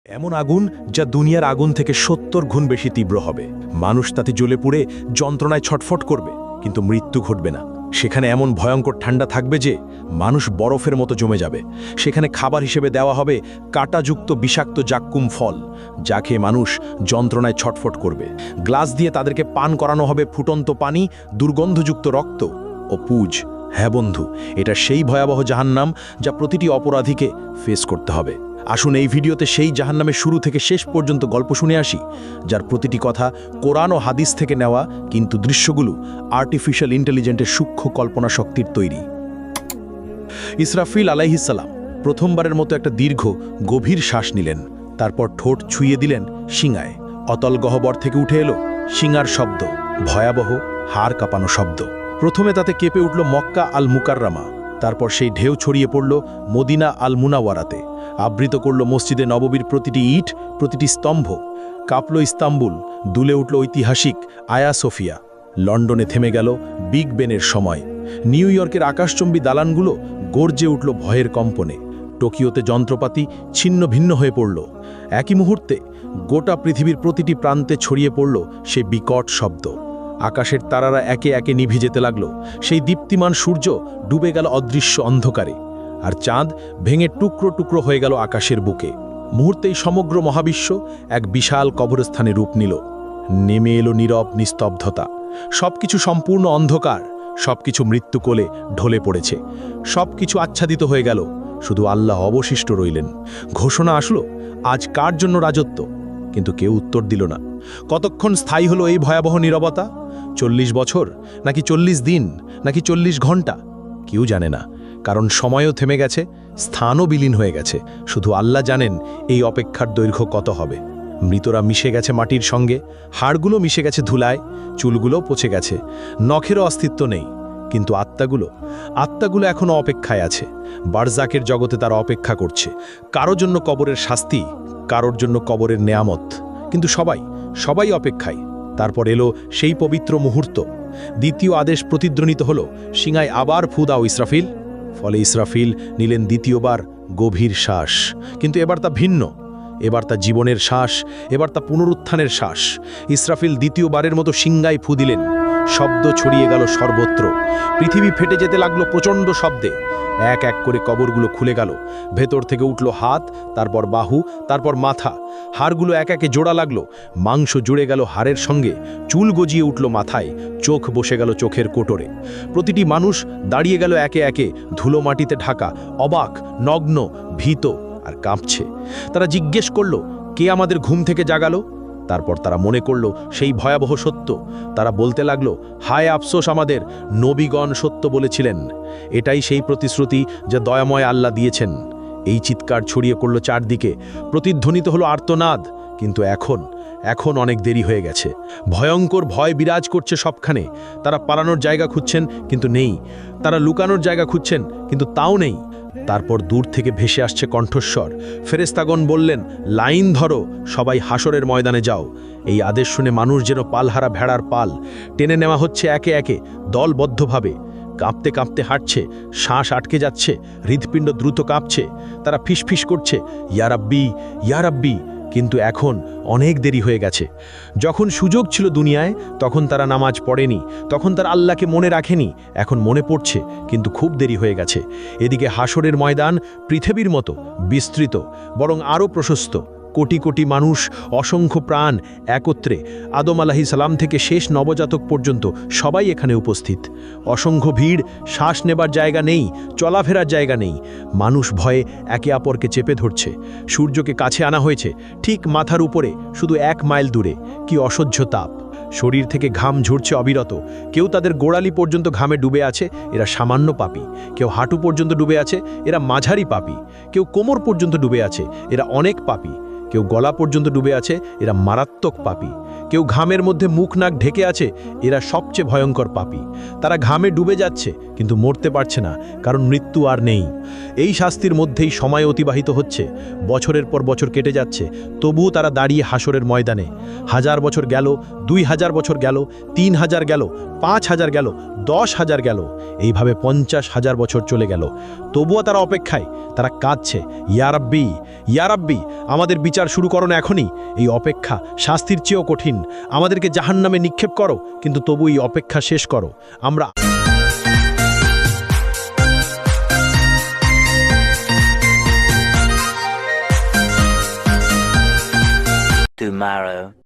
এমন আগুন যা দুনিয়ার আগুন থেকে ৭০ গুণ বেশি তীব্র হবে। মানুষ তাতে জ্বলে পুড়ে যন্ত্রণায় ছটফট করবে, কিন্তু মৃত্যু ঘটবে না। সেখানে এমন ভয়ঙ্কর ঠান্ডা থাকবে যে মানুষ বরফের মতো জমে যাবে। সেখানে খাবার হিসেবে দেওয়া হবে কাঁটাযুক্ত বিষাক্ত জাক্কুম ফল, যা খেয়ে মানুষ যন্ত্রণায় ছটফট করবে। গ্লাস দিয়ে তাদেরকে পান করানো হবে ফুটন্ত পানি, দুর্গন্ধযুক্ত রক্ত ও পুজ। হ্যাঁ বন্ধু, এটা সেই ভয়াবহ জাহান্নাম যা প্রতিটি অপরাধীকে ফেস করতে হবে। আসুন এই ভিডিওতে সেই জাহান্নামের শুরু থেকে শেষ পর্যন্ত গল্প শুনে আসি, যার প্রতিটি কথা কোরআন ও হাদিস থেকে নেওয়া, কিন্তু দৃশ্যগুলো আর্টিফিশিয়াল ইন্টেলিজেন্সের সূক্ষ্ম কল্পনা শক্তির তৈরি। ইসরাফিল আলাইহিসসালাম প্রথমবারের মতো একটা দীর্ঘ গভীর শ্বাস নিলেন, তারপর ঠোঁট ছুঁয়ে দিলেন শিঙায়। অতল গহ্বর থেকে উঠে এলো শিঙার শব্দ, ভয়াবহ হাড় কাঁপানো শব্দ। প্রথমে তাতে কেঁপে উঠল মক্কা আল মুকাররামা, তারপর সেই ঢেউ ছড়িয়ে পড়ল মদিনা আল মুনাওয়ারাতে, আবৃত করল মসজিদে নববীর প্রতিটি ইট, প্রতিটি স্তম্ভ। কাঁপল ইস্তাম্বুল, দুলে উঠল ঐতিহাসিক আয়া সোফিয়া। লন্ডনে থেমে গেল বিগ বেনের সময়। নিউ ইয়র্কের আকাশচম্বী দালানগুলো গর্জে উঠল ভয়ের কম্পনে। টোকিওতে যন্ত্রপাতি ছিন্ন ভিন্ন হয়ে পড়ল। একই মুহূর্তে গোটা পৃথিবীর প্রতিটি প্রান্তে ছড়িয়ে পড়ল সে বিকট শব্দ। আকাশের তারারা একে একে নিভে যেতে লাগল। সেই দীপ্তিমান সূর্য ডুবে গেল অদৃশ্য অন্ধকারে, আর চাঁদ ভেঙে টুকরো টুকরো হয়ে গেল আকাশের বুকে। মুহূর্তেই সমগ্র মহাবিশ্ব এক বিশাল কবরস্থানে রূপ নিল। নেমে এলো নীরব নিস্তব্ধতা। সবকিছু সম্পূর্ণ অন্ধকার, সবকিছু মৃত্যুকোলে ঢলে পড়েছে। সবকিছু আচ্ছাদিত হয়ে গেল, শুধু আল্লাহ অবশিষ্ট রইলেন। ঘোষণা আসলো, আজ কার জন্য রাজত্ব? কিন্তু কেউ উত্তর দিল না। কতক্ষণ স্থায়ী হলো এই ভয়াবহ নীরবতা? ৪০ বছর, নাকি ৪০ দিন, নাকি ৪০ ঘন্টা? কেউ জানে না, কারণ সময়ও থেমে গেছে, স্থানও বিলীন হয়ে গেছে। শুধু আল্লাহ জানেন এই অপেক্ষার দৈর্ঘ্য কত হবে। মৃতরা মিশে গেছে মাটির সঙ্গে, হাড়গুলো মিশে গেছে ধুলায়, চুলগুলো পচে গেছে, নখেরও অস্তিত্ব নেই। কিন্তু আত্মাগুলো এখনও অপেক্ষায় আছে। বারজাকের জগতে তারা অপেক্ষা করছে, কারো জন্য কবরের শাস্তি, কারোর জন্য কবরের নেয়ামত। কিন্তু সবাই অপেক্ষায়। তারপর এলো সেই পবিত্র মুহূর্ত। দ্বিতীয় আদেশ প্রতিধ্বনিত হলো, সিঙায় আবার ফু দাও ইসরাফিল। ফলে ইসরাফিল নিলেন দ্বিতীয়বার গভীর শ্বাস। কিন্তু এবার তা ভিন্ন, এবার তা জীবনের শ্বাস, এবার তা পুনরুত্থানের শ্বাস। ইসরাফিল দ্বিতীয়বারের মতো সিংগায় ফু দিলেন। শব্দ ছড়িয়ে গেল সর্বত্র। পৃথিবী ফেটে যেতে লাগলো প্রচণ্ড শব্দে। এক এক করে কবরগুলো খুলে গেল। ভেতর থেকে উঠল হাত, তারপর বাহু, তারপর মাথা। হাড়গুলো এক একে জোড়া লাগলো। মাংস জুড়ে গেল হাড়ের সঙ্গে, চুল গজিয়ে উঠল মাথায়, চোখ বসে গেল চোখের কোটরে। প্রতিটি মানুষ দাঁড়িয়ে গেল একে একে, ধুলো মাটিতে ঢাকা, অবাক, নগ্ন, ভীত আর কাঁপছে। তারা জিজ্ঞেস করল, কে আমাদের ঘুম থেকে জাগালো? তারপর তারা মনে করল সেই ভয়াবহ সত্য। তারা বলতে লাগলো, হায় আফসোস আমাদের, নবীগণ সত্য বলেছিলেন। এটাই সেই প্রতিশ্রুতি যা দয়াময় আল্লাহ দিয়েছেন। এই চিৎকার ছড়িয়ে পড়ল চারদিকে, প্রতিধ্বনিত হলো আর্তনাদ। কিন্তু এখন অনেক দেরি হয়ে গেছে। ভয়ঙ্কর ভয় বিরাজ করছে সবখানে। তারা পালানোর জায়গা খুঁজছেন, কিন্তু নেই। তারা লুকানোর জায়গা খুঁজছেন, কিন্তু তাও নেই। তারপর দূর থেকে ভেসে আসছে কণ্ঠস্বর। ফেরেশতাগণ বললেন, লাইন ধরো, সবাই হাসরের ময়দানে যাও। এই আদেশ শুনে মানুষ যেন পালহারা ভেড়ার পাল টেনে নেওয়া হচ্ছে একে একে, দলবদ্ধভাবে। কাঁপতে কাঁপতে হাঁটছে, শ্বাস আটকে যাচ্ছে, হৃৎপিণ্ড দ্রুত কাঁপছে। তারা ফিসফিস করছে, ইয়া রাব্বি, ইয়া রাব্বি। কিন্তু এখন অনেক দেরি হয়ে গেছে। যখন সুযোগ ছিল দুনিয়ায়, তখন তারা নামাজ পড়েনি, তখন তারা আল্লাহকে মনে রাখেনি। এখন মনে পড়ছে, কিন্তু খুব দেরি হয়ে গেছে। এদিকে হাসরের ময়দান পৃথিবীর মতো বিস্তৃত, বরং আরও প্রশস্ত। কোটি কোটি মানুষ, অসংখ্য প্রাণ একত্রে। আদম আলাইহিস সালাম থেকে শেষ নবজাতক পর্যন্ত সবাই এখানে উপস্থিত। অসংখ্য ভিড়, শ্বাস নেবার জায়গা নেই, চলাফেরার জায়গা নেই। মানুষ ভয়ে একে অপরকে চেপে ধরছে। সূর্যকে কাছে আনা হয়েছে, ঠিক মাথার উপরে, শুধু 1 মাইল দূরে। কি অসহ্য তাপ! শরীর থেকে ঘাম ঝরছে অবিরত। কেউ তাদের গোড়ালি পর্যন্ত ঘামে ডুবে আছে, এরা সামান্য পাপী। কেউ হাঁটু পর্যন্ত ডুবে আছে, এরা মাঝারি পাপী। কেউ কোমর পর্যন্ত ডুবে আছে, এরা অনেক পাপী। কেউ গলা পর্যন্ত ডুবে আছে, এরা মারাত্মক পাপী। কেউ ঘামের মধ্যে মুখ নাক ঢেকে আছে, এরা সবচেয়ে ভয়ঙ্কর পাপী। তারা ঘামে ডুবে যাচ্ছে কিন্তু মরতে পারছে না, কারণ মৃত্যু আর নেই। এই শাস্তির মধ্যেই সময় অতিবাহিত হচ্ছে, বছরের পর বছর কেটে যাচ্ছে, তবুও তারা দাঁড়িয়ে হাসরের ময়দানে। 1000 বছর গেল, 2000 বছর গেল, 3000 গেল, 5000 গেল, 10,000 গেল, এইভাবে 50,000 বছর চলে গেল। তবুও তারা অপেক্ষায়, তারা কাঁদছে, ইয়া রাব্বি, ইয়া রাব্বি, আমাদের বিচার শুরু করো না এখনই। এই অপেক্ষা শাস্তির চেয়েও কঠিন। আমাদেরকে জাহান্নামে নিক্ষেপ করো, কিন্তু তবু এই অপেক্ষা শেষ করো। আমরা tomorrow.